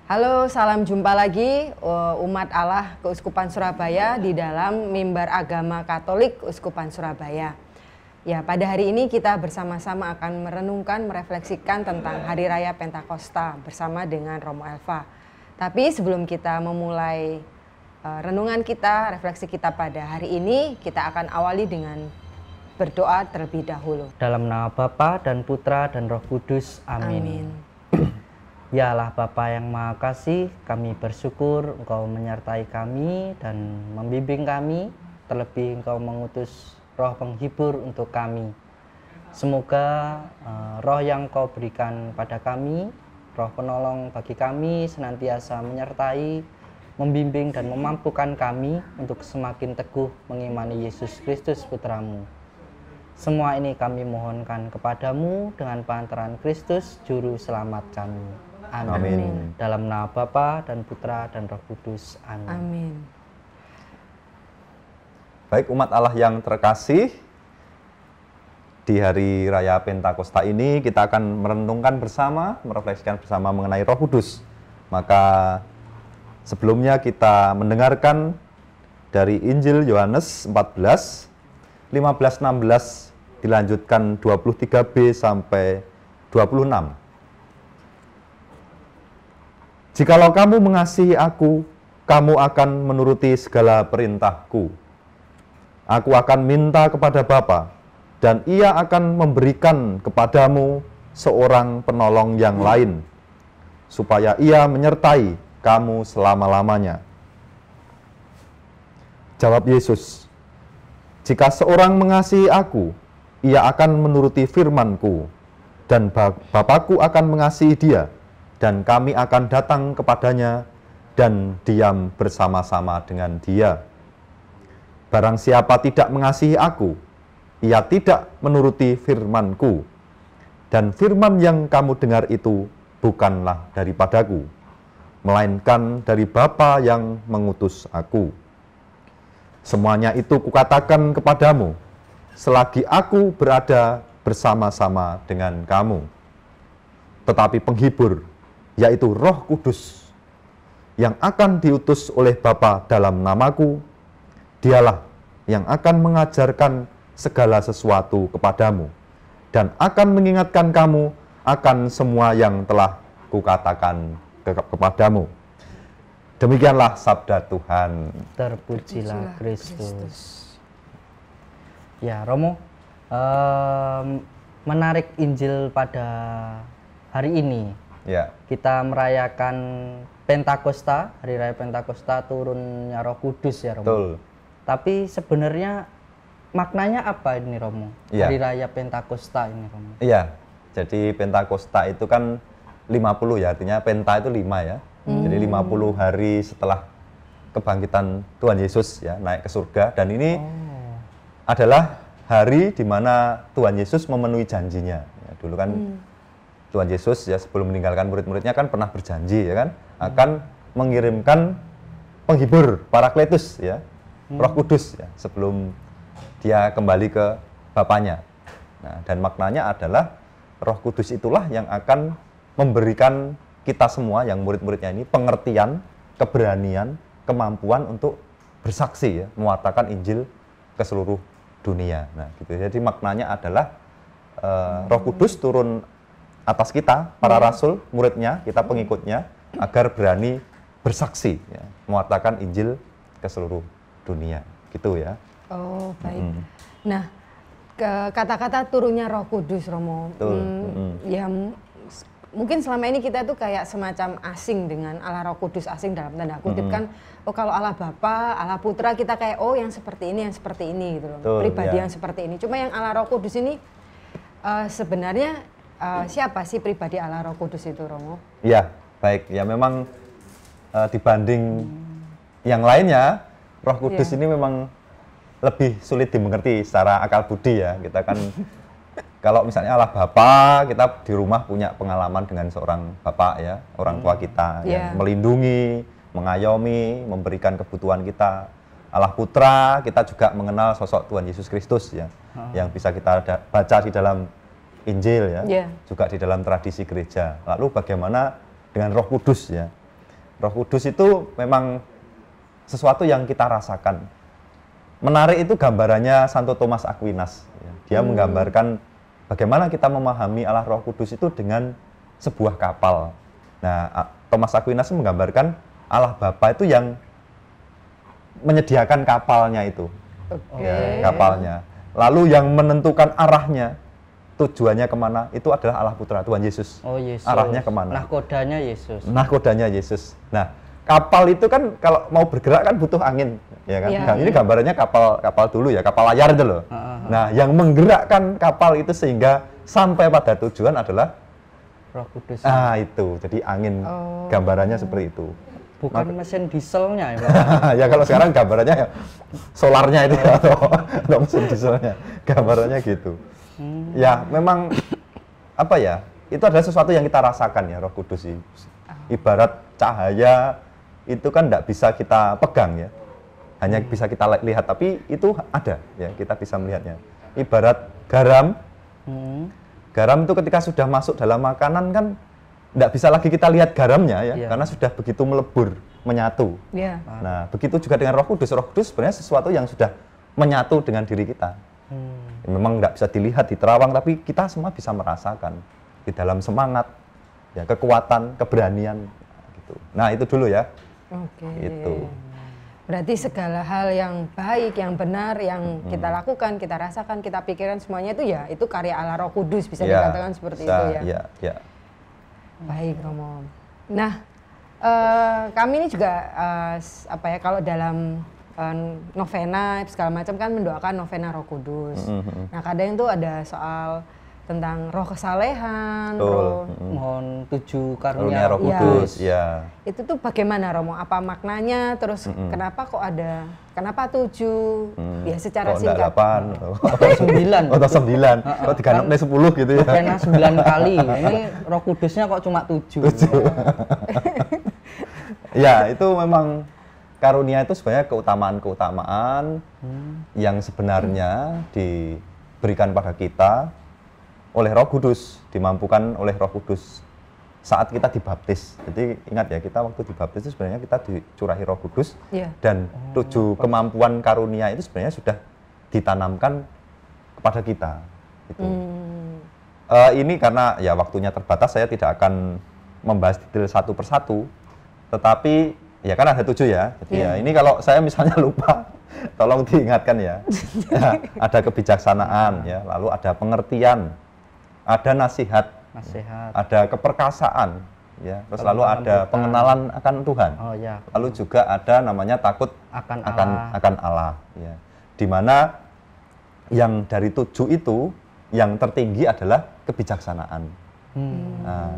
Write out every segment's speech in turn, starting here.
Halo, salam jumpa lagi umat Allah Keuskupan Surabaya di dalam Mimbar Agama Katolik Uskupan Surabaya. Ya, pada hari ini kita bersama-sama akan merenungkan, merefleksikan tentang Hari Raya Pentakosta bersama dengan Romo Elva. Tapi sebelum kita memulai renungan kita, refleksi kita pada hari ini, kita akan awali dengan berdoa terlebih dahulu. Dalam nama Bapa dan Putra dan Roh Kudus. Amin. Amin. Ya Allah Bapa yang Maha Kasih, kami bersyukur Engkau menyertai kami dan membimbing kami, terlebih Engkau mengutus roh penghibur untuk kami. Semoga roh yang Engkau berikan pada kami, roh penolong bagi kami, senantiasa menyertai, membimbing dan memampukan kami untuk semakin teguh mengimani Yesus Kristus Putra-Mu. Semua ini kami mohonkan kepadamu dengan pantaran Kristus, Juru Selamat kami. Amin. Amin. Dalam nama Bapa dan Putra dan Roh Kudus. Amin. Amin. Baik umat Allah yang terkasih, di hari Raya Pentakosta ini kita akan merenungkan bersama, merefleksikan bersama mengenai Roh Kudus. Maka sebelumnya kita mendengarkan dari Injil Yohanes 14, 15-16 dilanjutkan 23b sampai 26. Jikalau kamu mengasihi aku, kamu akan menuruti segala perintahku. Aku akan minta kepada Bapa, dan Ia akan memberikan kepadamu seorang penolong yang lain, supaya Ia menyertai kamu selama-lamanya. Jawab Yesus, jika seorang mengasihi aku, ia akan menuruti firman-Ku, dan Bapa-Ku akan mengasihi dia, dan kami akan datang kepadanya dan diam bersama-sama dengan dia. Barang siapa tidak mengasihi aku, ia tidak menuruti firman-Ku, dan firman yang kamu dengar itu bukanlah daripadaku, melainkan dari Bapa yang mengutus aku. Semuanya itu kukatakan kepadamu, selagi aku berada bersama-sama dengan kamu. Tetapi penghibur, yaitu Roh Kudus, yang akan diutus oleh Bapa dalam namaku, dialah yang akan mengajarkan segala sesuatu kepadamu, dan akan mengingatkan kamu akan semua yang telah kukatakan kepadamu. Demikianlah sabda Tuhan. Terpujilah Kristus. Ya, Romo, menarik Injil pada hari ini. Ya. Kita merayakan Pentakosta, Hari Raya Pentakosta, turunnya Roh Kudus ya Romo. Betul. Tapi sebenarnya maknanya apa ini Romo? Ya. Hari Raya Pentakosta ini Romo. Iya, jadi Pentakosta itu kan 50 ya, artinya Penta itu 5 ya. Jadi 50 hari setelah kebangkitan Tuhan Yesus ya, naik ke surga. Dan ini adalah hari di mana Tuhan Yesus memenuhi janjinya. Ya, dulu kan Tuhan Yesus ya sebelum meninggalkan murid-muridnya kan pernah berjanji ya kan akan mengirimkan penghibur Parakletus ya, Roh Kudus ya sebelum dia kembali ke Bapaknya. Nah, dan maknanya adalah Roh Kudus itulah yang akan memberikan kita semua yang murid-muridnya ini pengertian, keberanian, kemampuan untuk bersaksi ya, mewartakan Injil ke seluruh dunia. Nah, gitu. Jadi maknanya adalah Roh Kudus turun atas kita, para rasul, muridnya, kita pengikutnya, agar berani bersaksi, ya, mewartakan Injil ke seluruh dunia, gitu ya. Oh, baik. Nah, kata-kata turunnya Roh Kudus, Romo. Ya, mungkin selama ini kita tuh kayak semacam asing dengan Allah Roh Kudus, asing dalam tanda kutip kan. Oh, kalau Allah Bapa, Allah Putra kita kayak yang seperti ini, yang seperti ini gitu loh. Pribadi yang seperti ini. Cuma yang Allah Roh Kudus ini sebenarnya siapa sih pribadi Allah Roh Kudus itu, Romo? Ya, baik. Ya memang dibanding yang lainnya, Roh Kudus ini memang lebih sulit dimengerti secara akal budi ya. Kita kan kalau misalnya Allah Bapa, kita di rumah punya pengalaman dengan seorang bapak ya, orang tua kita yang melindungi, mengayomi, memberikan kebutuhan kita. Allah Putra, kita juga mengenal sosok Tuhan Yesus Kristus ya, yang bisa kita baca di dalam Injil ya, juga di dalam tradisi gereja. Lalu bagaimana dengan Roh Kudus ya? Roh Kudus itu memang sesuatu yang kita rasakan. Menarik itu gambarannya Santo Thomas Aquinas. Dia menggambarkan bagaimana kita memahami Allah Roh Kudus itu dengan sebuah kapal. Nah, Thomas Aquinas menggambarkan Allah Bapa itu yang menyediakan kapalnya itu. Kapalnya. Lalu yang menentukan arahnya, tujuannya kemana, itu adalah Allah Putra, Tuhan Yesus. Oh, Yesus. Arahnya kemana? Nahkodanya Yesus. Nahkodanya Yesus. Nah, kapal itu kan kalau mau bergerak kan butuh angin, ya kan? Nah, ini gambarannya kapal dulu ya, kapal layar itu loh. Nah, yang menggerakkan kapal itu sehingga sampai pada tujuan adalah Roh Kudus. Itu. Jadi angin, gambarannya seperti itu. Bukan mesin dieselnya ya, Pak? Ya kalau sekarang gambarannya ya, solarnya itu atau mesin dieselnya, gambarannya gitu. Ya memang apa ya, itu adalah sesuatu yang kita rasakan ya, Roh Kudus sih. Ibarat cahaya itu kan tidak bisa kita pegang ya, hanya bisa kita lihat, tapi itu ada ya, kita bisa melihatnya. Ibarat garam, garam itu ketika sudah masuk dalam makanan kan tidak bisa lagi kita lihat garamnya ya, karena sudah begitu melebur, menyatu. Nah, begitu juga dengan Roh Kudus. Roh Kudus sebenarnya sesuatu yang sudah menyatu dengan diri kita. Memang tidak bisa dilihat di terawang, tapi kita semua bisa merasakan di dalam semangat, ya, kekuatan, keberanian. Gitu. Nah, itu dulu ya. Itu. Berarti segala hal yang baik, yang benar, yang kita lakukan, kita rasakan, kita pikirkan semuanya itu ya, itu karya Allah Roh Kudus, bisa dikatakan seperti itu ya. Baik, Romo. Nah, kami ini juga kalau dalam novena segala macam kan mendoakan novena Roh Kudus. Nah, kadang itu ada soal tentang roh kesalehan, mohon 7 karunia Roh Kudus, ya. Itu tuh bagaimana, Romo? Apa maknanya? Terus kenapa kok ada? Kenapa 7? Ya secara singkat. 8 9. Atau 9. Kok 36 10 gitu ya. Karena 9 kali. Ini Roh Kudusnya kok cuma 7. Ya, itu memang karunia itu sebenarnya keutamaan-keutamaan yang sebenarnya diberikan pada kita oleh Roh Kudus, dimampukan oleh Roh Kudus saat kita dibaptis. Jadi ingat ya, kita waktu dibaptis itu sebenarnya kita dicurahi Roh Kudus, dan 7 kemampuan karunia itu sebenarnya sudah ditanamkan kepada kita. Gitu. Ini karena ya waktunya terbatas, saya tidak akan membahas detail satu persatu, tetapi ya kan ada 7 ya. Jadi ya ini kalau saya misalnya lupa, tolong diingatkan ya. Ada kebijaksanaan ya, lalu ada pengertian, ada nasihat, ada keperkasaan, ya. Terus lalu ada pengenalan akan Tuhan. Lalu juga ada namanya takut akan Allah, ya. Dimana yang dari 7 itu yang tertinggi adalah kebijaksanaan. Nah,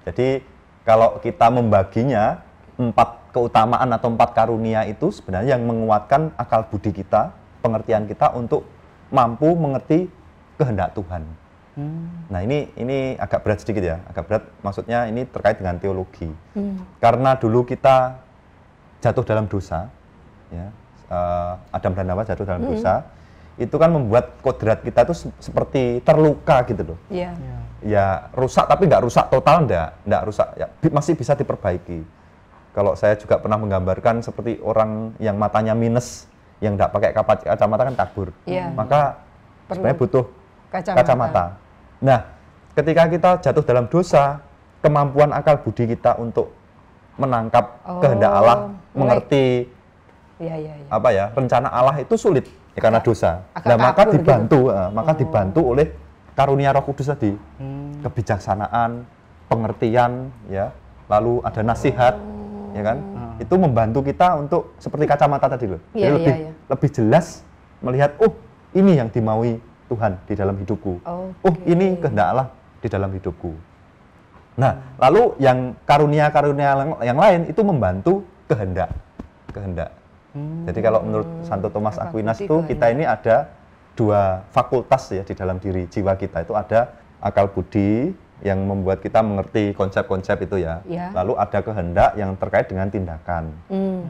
jadi kalau kita membaginya 4 keutamaan atau 4 karunia itu sebenarnya yang menguatkan akal budi kita, pengertian kita untuk mampu mengerti kehendak Tuhan. Nah, ini agak berat sedikit ya, agak berat, maksudnya ini terkait dengan teologi. Karena dulu kita jatuh dalam dosa, ya, Adam dan Hawa jatuh dalam dosa, itu kan membuat kodrat kita itu seperti terluka gitu loh. Ya rusak, tapi nggak rusak total, nggak rusak, ya, masih bisa diperbaiki. Kalau saya juga pernah menggambarkan seperti orang yang matanya minus, yang nggak pakai kacamata kan kabur, maka sebenarnya butuh kacamata. Nah, ketika kita jatuh dalam dosa, kemampuan akal budi kita untuk menangkap kehendak Allah, mengerti apa ya, rencana Allah itu sulit ya, karena dosa. Nah, maka dibantu oleh karunia Roh Kudus tadi, kebijaksanaan, pengertian, ya, lalu ada nasihat, ya kan? Itu membantu kita untuk seperti kacamata tadi loh. Jadi lebih jelas melihat, oh ini yang dimaui Tuhan di dalam hidupku. Oh ini kehendak Allah di dalam hidupku. Nah, lalu yang karunia-karunia yang lain itu membantu kehendak. Jadi kalau menurut Santo Thomas Aquinas itu kita ini ada 2 fakultas ya di dalam diri jiwa kita, itu ada akal budi yang membuat kita mengerti konsep-konsep itu ya. Lalu ada kehendak yang terkait dengan tindakan.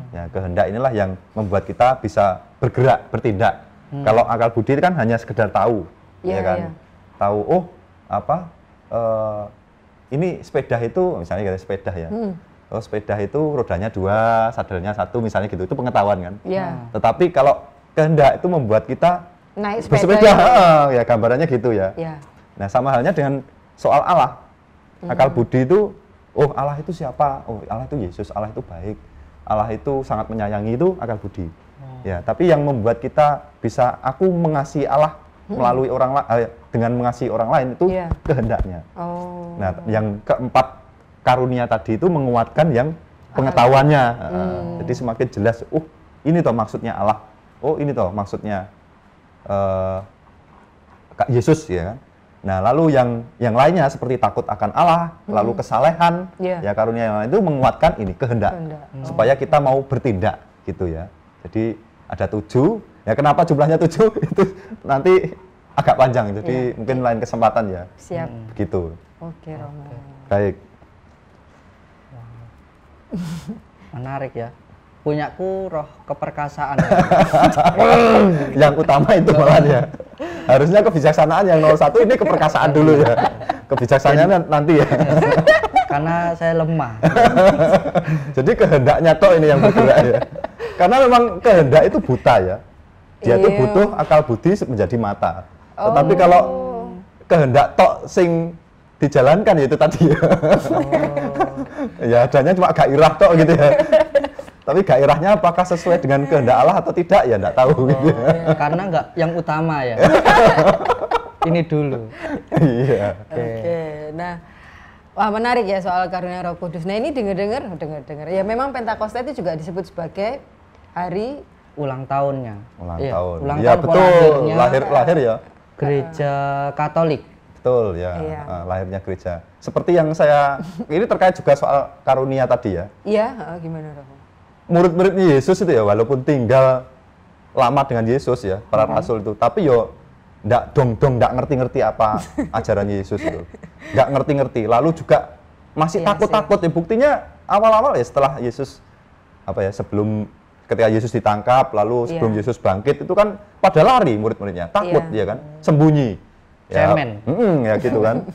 Ya, kehendak inilah yang membuat kita bisa bergerak, bertindak. Kalau akal budi itu kan hanya sekedar tahu, ya kan? Tahu, oh apa? Ini sepeda itu, misalnya kayak sepeda ya. oh sepeda itu rodanya 2, sadelnya 1 misalnya gitu, itu pengetahuan kan. Iya. Tetapi kalau kehendak itu membuat kita Naik bersepeda, sepeda. ya gambarannya gitu ya. Ya. Nah sama halnya dengan soal Allah. Akal budi itu, oh Allah itu siapa? Oh Allah itu Yesus, Allah itu baik, Allah itu sangat menyayangi, itu akal budi. Ya, tapi yang membuat kita bisa, aku mengasihi Allah melalui orang lain, dengan mengasihi orang lain itu Iya. kehendaknya. Oh. Nah, yang keempat karunia tadi itu menguatkan yang pengetahuannya. Jadi semakin jelas, ini toh maksudnya Allah. Oh, ini toh maksudnya Yesus ya kan. Nah, lalu yang lainnya seperti takut akan Allah, lalu kesalehan, Iya. ya karunia yang lain itu menguatkan ini kehendak. Supaya kita mau bertindak gitu ya. Jadi ada 7. Ya kenapa jumlahnya 7 itu nanti agak panjang. Jadi mungkin lain kesempatan ya. Siap. Begitu. Oke, Romo. Baik. Menarik ya. Punyaku roh keperkasaan. Yang utama itu malah ya. Harusnya kebijaksanaan yang 01 ini keperkasaan dulu ya. Kebijaksanaan nanti ya. Karena saya lemah. Jadi kehendaknya toh ini yang bergerak ya. Karena memang kehendak itu buta ya. Dia tuh Iya. butuh akal budi menjadi mata. Tetapi kalau kehendak tok sing dijalankan ya itu tadi ya. Ya adanya cuma gairah tok gitu ya. Tapi gairahnya apakah sesuai dengan kehendak Allah atau tidak ya enggak tahu gitu ya. Karena nggak yang utama ya. Ini dulu. Iya. Oke. Nah, wah menarik ya soal karunia Roh Kudus. Nah, ini dengar-dengar. Ya memang Pentakosta itu juga disebut sebagai hari Ulang tahunnya. Ulang Iya, tahun. Ulang Ya tahun betul, lahirnya lahir ya. Gereja Katolik. Betul ya, Iya. lahirnya gereja. Seperti yang saya, ini terkait juga soal karunia tadi ya. Iya, gimana Romo? Murid-muridnya Yesus itu ya, walaupun tinggal lama dengan Yesus ya, para rasul itu, tapi yo ndak ndak ngerti-ngerti apa ajaran Yesus itu. Nggak ngerti-ngerti, lalu juga masih Iya takut-takut ya. Buktinya awal-awal ya setelah Yesus, ketika Yesus ditangkap, lalu sebelum Iya. Yesus bangkit, itu kan pada lari murid-muridnya, takut Iya. ya kan, sembunyi. Ya, Cemen. ya gitu kan.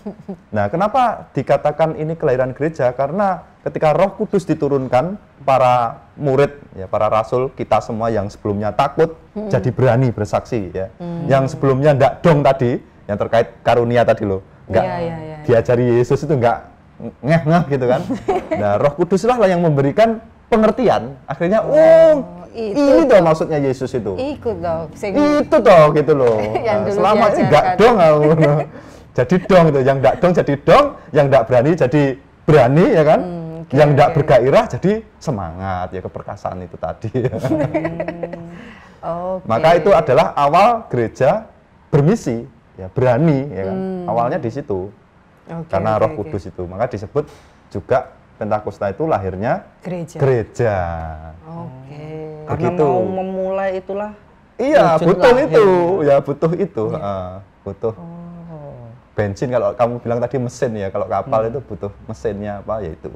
Nah, kenapa dikatakan ini kelahiran gereja? Karena ketika Roh Kudus diturunkan, para murid, ya para rasul, kita semua yang sebelumnya takut, jadi berani bersaksi ya. Yang sebelumnya ndak dong tadi, yang terkait karunia tadi loh, nggak Iya. diajari Yesus itu nggak ngeh-ngeh gitu kan. Nah, Roh Kuduslah yang memberikan pengertian. Akhirnya, ini toh maksudnya Yesus itu. Ikut dong. Itu toh gitu loh. Yang Nah, dulu selama ini enggak diajarkan. dong aku. Jadi dong itu, yang enggak dong jadi dong, yang enggak berani jadi berani ya kan. Oke, Yang enggak oke. bergairah jadi semangat ya, keperkasaan itu tadi. Oke. Maka itu adalah awal gereja bermisi, ya berani ya kan. Awalnya di situ. Oke, Karena oke, Roh oke. Kudus itu, maka disebut juga Pentakosta itu lahirnya Gereja. Karena Oke. begitu. Mau memulai itulah. Iya, wujud butuh lahir. itu. Ya, butuh itu. Iya. Butuh Oh. bensin, kalau kamu bilang tadi mesin ya. Kalau kapal itu butuh mesinnya apa ya itu.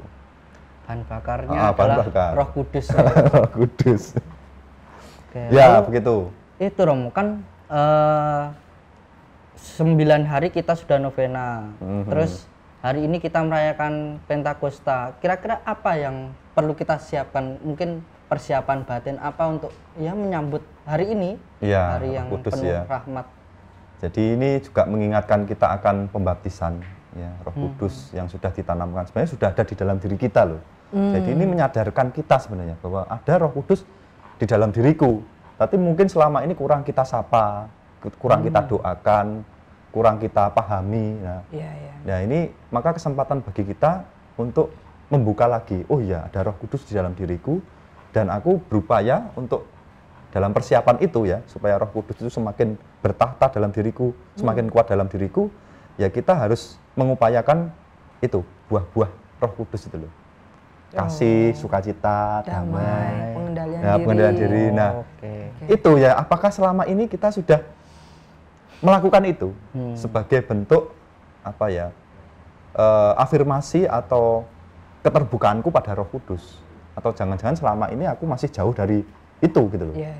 Bahan bakarnya Bahan adalah bakar. Roh Kudus. Roh Kudus. Oke, Ya, lalu begitu. itu Romo kan 9 hari kita sudah novena. Terus hari ini kita merayakan Pentakosta. Kira-kira apa yang perlu kita siapkan? Mungkin persiapan batin apa untuk ya menyambut hari ini? Iya, Hari yang Roh Kudus penuh ya. rahmat. Jadi ini juga mengingatkan kita akan pembaptisan ya, Roh Kudus yang sudah ditanamkan. Sebenarnya sudah ada di dalam diri kita loh. Jadi ini menyadarkan kita sebenarnya bahwa ada Roh Kudus di dalam diriku. Tapi mungkin selama ini kurang kita sapa, kurang kita doakan, kurang kita pahami. Nah, Iya. nah ini maka kesempatan bagi kita untuk membuka lagi. Oh iya, ada Roh Kudus di dalam diriku dan aku berupaya untuk dalam persiapan itu ya, supaya Roh Kudus itu semakin bertahta dalam diriku, semakin kuat dalam diriku, ya kita harus mengupayakan itu, buah-buah Roh Kudus itu loh. Kasih, sukacita, damai, Pengendalian ya, diri. pengendalian diri. Nah, Oke. itu ya, apakah selama ini kita sudah melakukan itu sebagai bentuk apa ya, afirmasi atau keterbukaanku pada Roh Kudus? Atau jangan-jangan selama ini aku masih jauh dari itu gitu loh. Iya.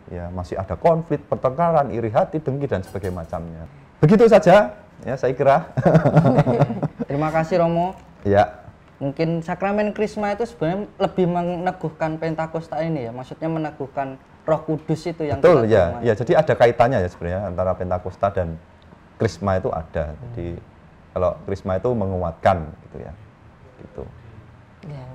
Ya, masih ada konflik, pertengkaran, iri hati, dengki dan sebagainya macamnya. Begitu saja ya saya kira. Terima kasih Romo. Ya. Mungkin sakramen Krisma itu sebenarnya lebih meneguhkan Pentakosta ini ya, maksudnya meneguhkan Roh Kudus itu yang Betul kita ya, terima. ya jadi ada kaitannya ya sebenarnya antara Pentakosta dan Krisma itu ada. Jadi kalau Krisma itu menguatkan gitu ya. Gitu. Ya.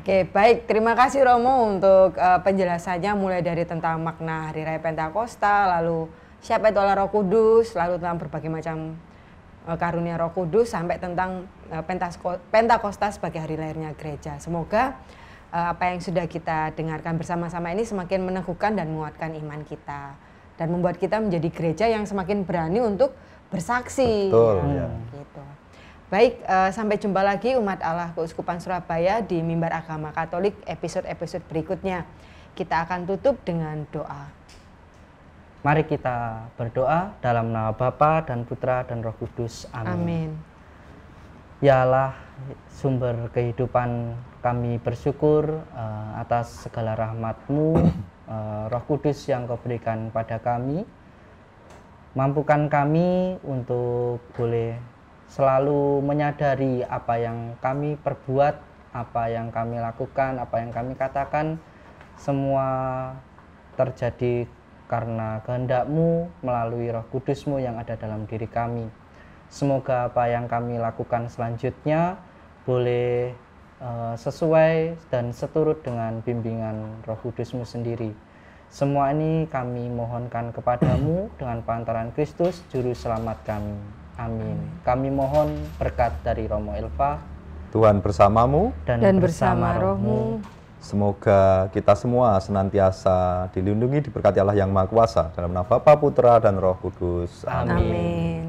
Oke, baik. Terima kasih Romo untuk penjelasannya mulai dari tentang makna Hari Raya Pentakosta, lalu siapa itu Allah Roh Kudus, lalu tentang berbagai macam karunia Roh Kudus sampai tentang Pentakosta sebagai hari lahirnya gereja. Semoga apa yang sudah kita dengarkan bersama-sama ini semakin meneguhkan dan menguatkan iman kita dan membuat kita menjadi gereja yang semakin berani untuk bersaksi. Betul, ya. Gitu. Baik, sampai jumpa lagi umat Allah Keuskupan Surabaya di Mimbar Agama Katolik episode-episode berikutnya. Kita akan tutup dengan doa. Mari kita berdoa dalam nama Bapa dan Putra dan Roh Kudus. Amin. Amin. Ya Allah, sumber kehidupan, kami bersyukur atas segala rahmat-Mu, Roh Kudus yang Kau berikan pada kami. Mampukan kami untuk boleh selalu menyadari apa yang kami perbuat, apa yang kami lakukan, apa yang kami katakan, semua terjadi karena kehendak-Mu melalui Roh Kudus-Mu yang ada dalam diri kami. Semoga apa yang kami lakukan selanjutnya boleh sesuai dan seturut dengan bimbingan Roh Kudus-Mu sendiri. Semua ini kami mohonkan kepadamu dengan pantaran Kristus, Juru Selamat kami. Amin. Kami mohon berkat dari Romo Elva, Tuhan bersamamu, Dan bersama rohmu. semoga kita semua senantiasa dilindungi, diberkati Allah yang Maha Kuasa dalam nama Bapa, Putra, dan Roh Kudus. Amin. Amin.